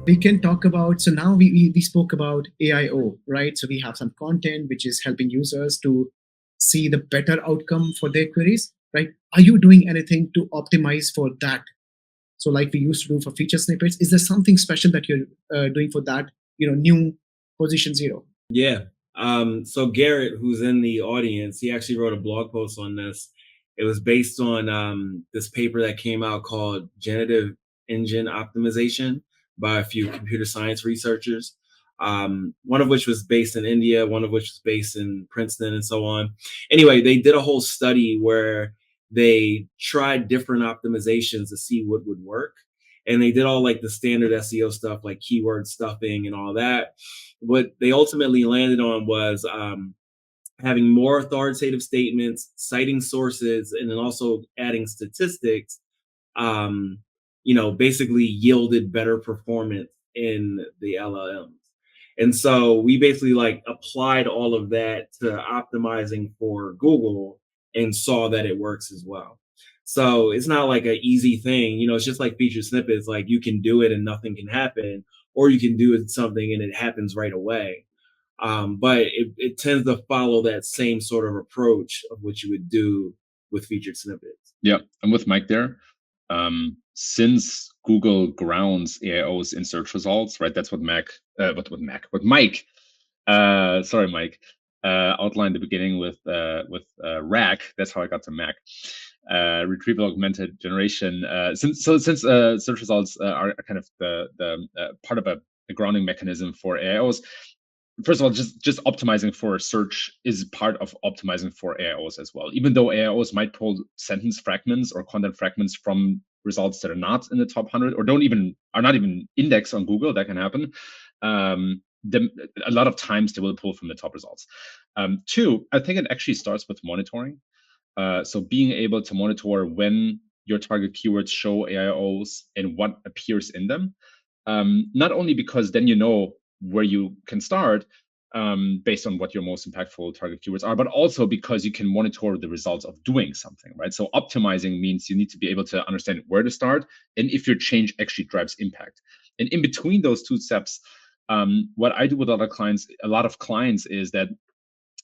we can talk about, so now we spoke about AIO, right? So we have some content which is helping users to see the better outcome for their queries, right? Are you doing anything to optimize for that? So like we used to do for feature snippets, is there something special that you're doing for that, new position zero? Yeah. So Garrett, who's in the audience, he actually wrote a blog post on this. It was based on this paper that came out called Generative Engine Optimization by a few computer science researchers. One of which was based in India, one of which was based in Princeton, and so on. Anyway, they did a whole study where they tried different optimizations to see what would work. And they did all like the standard SEO stuff, like keyword stuffing and all that. What they ultimately landed on was having more authoritative statements, citing sources, and then also adding statistics, basically yielded better performance in the LLMs. And so we basically like applied all of that to optimizing for Google and saw that it works as well. So it's not like an easy thing, it's just like featured snippets, like you can do it and nothing can happen, or you can do it something and it happens right away. But it tends to follow that same sort of approach of what you would do with featured snippets. Yeah, I'm with Mike there. Since Google grounds AIOs in search results, right? That's what Mike, sorry, Mike, outlined the beginning with RAG. That's how I got to Mac. Retrieval augmented generation. Since search results are kind of the part of a grounding mechanism for AIOs. First of all, just optimizing for search is part of optimizing for AIOs as well. Even though AIOs might pull sentence fragments or content fragments from results that are not in the top 100 or are not even indexed on Google, that can happen. A lot of times they will pull from the top results. Two, I think it actually starts with monitoring. So being able to monitor when your target keywords show AIOs and what appears in them. Not only because then you know where you can start based on what your most impactful target keywords are, but also because you can monitor the results of doing something, right? So optimizing means you need to be able to understand where to start and if your change actually drives impact. And in between those two steps, what I do with a lot of clients is that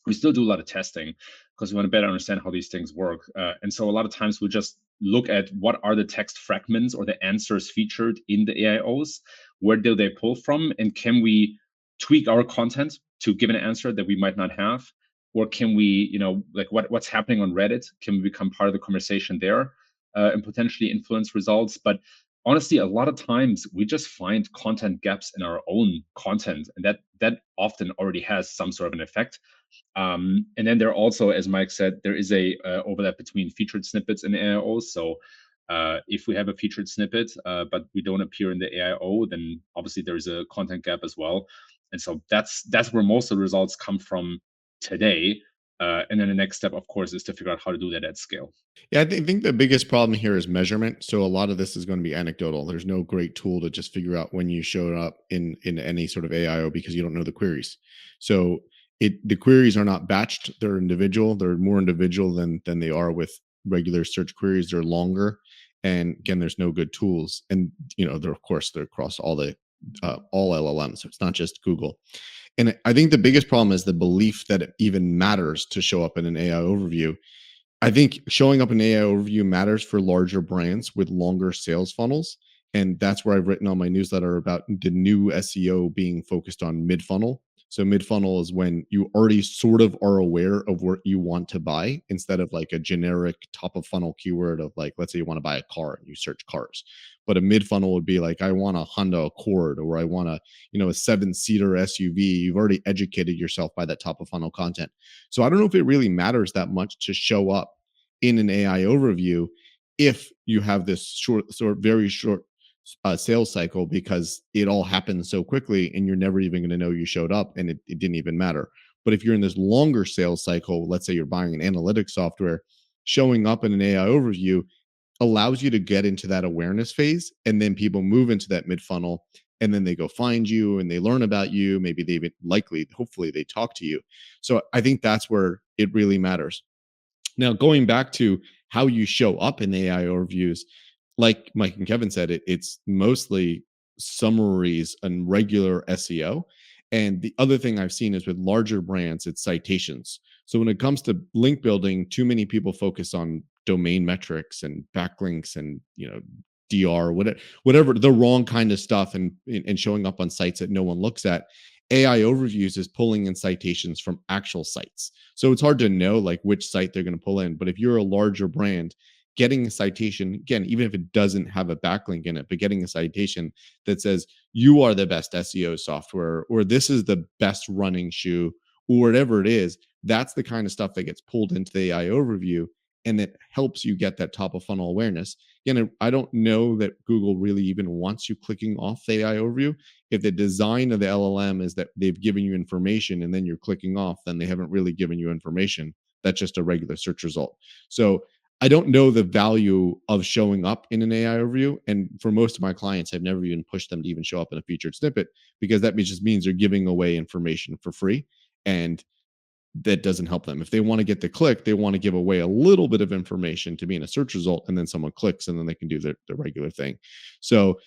we still do a lot of testing because we want to better understand how these things work. And so a lot of times we just look at what are the text fragments or the answers featured in the AIOs, where do they pull from, and can we tweak our content to give an answer that we might not have? Or can we, like what's happening on Reddit? Can we become part of the conversation there and potentially influence results? But honestly, a lot of times we just find content gaps in our own content, and that often already has some sort of an effect. And then there also, as Mike said, there is a overlap between featured snippets and AIOs. So if we have a featured snippet, but we don't appear in the AIO, then obviously there's a content gap as well. And so that's where most of the results come from today. And then the next step, of course, is to figure out how to do that at scale. Yeah, I think the biggest problem here is measurement. So a lot of this is going to be anecdotal. There's no great tool to just figure out when you showed up in any sort of AIO because you don't know the queries. So the queries are not batched; they're individual. They're more individual than they are with regular search queries. They're longer, and again, there's no good tools. And they're across all LLMs. So it's not just Google. And I think the biggest problem is the belief that it even matters to show up in an AI overview. I think showing up in AI overview matters for larger brands with longer sales funnels. And that's where I've written on my newsletter about the new SEO being focused on mid-funnel. So mid-funnel is when you already sort of are aware of what you want to buy instead of like a generic top of funnel keyword of like, let's say you want to buy a car and you search cars. But a mid-funnel would be like, I want a Honda Accord, or I want a 7-seater SUV. You've already educated yourself by that top of funnel content. So I don't know if it really matters that much to show up in an AI overview if you have this very short sales cycle, because it all happens so quickly and you're never even going to know you showed up and it didn't even matter. But if you're in this longer sales cycle, let's say you're buying an analytics software, showing up in an AI overview allows you to get into that awareness phase, and then people move into that mid funnel, and then they go find you and they learn about you. Maybe hopefully they talk to you. So I think that's where it really matters. Now, going back to how you show up in AI overviews, like Mike and Kevin said, it's mostly summaries and regular SEO. And the other thing I've seen is with larger brands, it's citations. So when it comes to link building, too many people focus on domain metrics and backlinks and DR, whatever the wrong kind of stuff, and showing up on sites that no one looks at. AI overviews is pulling in citations from actual sites. So it's hard to know like which site they're going to pull in. But if you're a larger brand, getting a citation, again, even if it doesn't have a backlink in it, but getting a citation that says you are the best SEO software, or this is the best running shoe, or whatever it is, that's the kind of stuff that gets pulled into the AI overview, and it helps you get that top of funnel awareness. Again, I don't know that Google really even wants you clicking off the AI overview. If the design of the LLM is that they've given you information and then you're clicking off, then they haven't really given you information. That's just a regular search result. So I don't know the value of showing up in an AI overview. And for most of my clients, I've never even pushed them to even show up in a featured snippet, because that just means they're giving away information for free. And that doesn't help them. If they want to get the click, they want to give away a little bit of information to be in a search result, and then someone clicks and then they can do the regular thing. So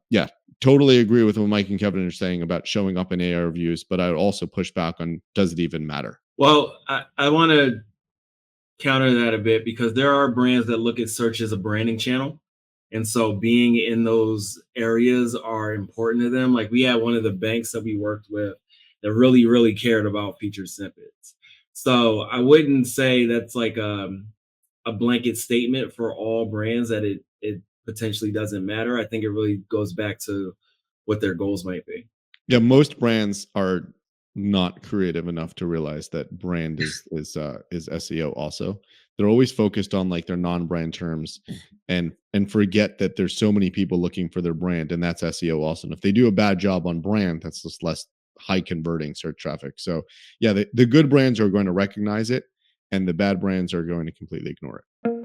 yeah, totally agree with what Mike and Kevin are saying about showing up in AI reviews, but I would also push back on, does it even matter? Well, I want to counter that a bit, because there are brands that look at search as a branding channel. And so being in those areas are important to them. Like we had one of the banks that we worked with that really, really cared about featured snippets. So I wouldn't say that's like a blanket statement for all brands that it potentially doesn't matter. I think it really goes back to what their goals might be. Yeah, most brands are not creative enough to realize that brand is SEO also. They're always focused on like their non-brand terms and forget that there's so many people looking for their brand, and that's SEO also. And if they do a bad job on brand, that's just less high converting search traffic. So yeah, the good brands are going to recognize it, and the bad brands are going to completely ignore it.